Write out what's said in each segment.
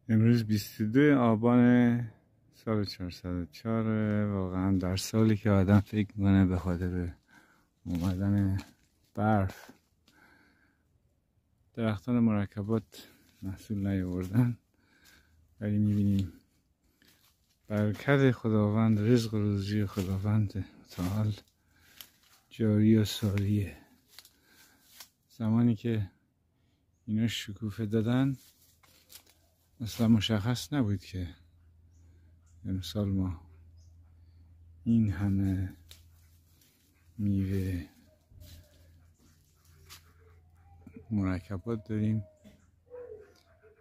امروز 22 آبان سال 404 واقعا در سالی که آدم فکر میکنه به خاطر اومدن برف درختان مرکبات محصول نیاوردن، ولی میبینیم برکت خداوند، رزق و روزی خداوند متعال جاری و ساریه. زمانی که اینا شکوفه دادن اصلا مشخص نبود که امسال ما این همه میوه مرکبات داریم.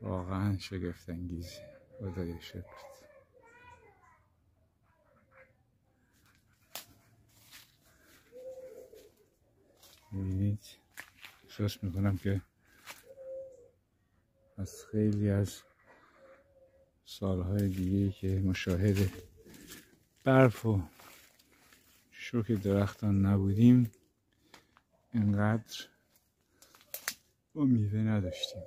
واقعا شگفت انگیزه. خدای شکرت. میبینید احساس میکنم که از خیلی از سالهای دیگه که مشاهد برف و شوک درختان نبودیم اینقدر با میوه نداشتیم.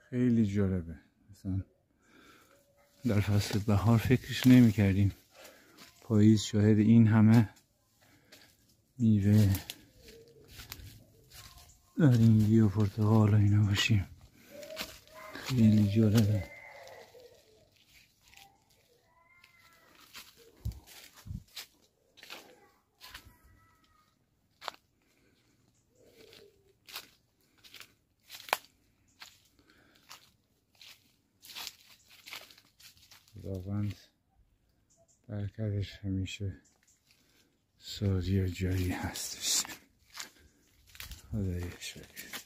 خیلی جالبه. مثلا در فصل بهار فکرش نمی کردیم پاییز شاهد این همه میوه نارنگی و پرتقال و اینا باشیم. خیلی جالبه. خداوند برکتش همیشه سازی و جاری هستش. خدای شکر.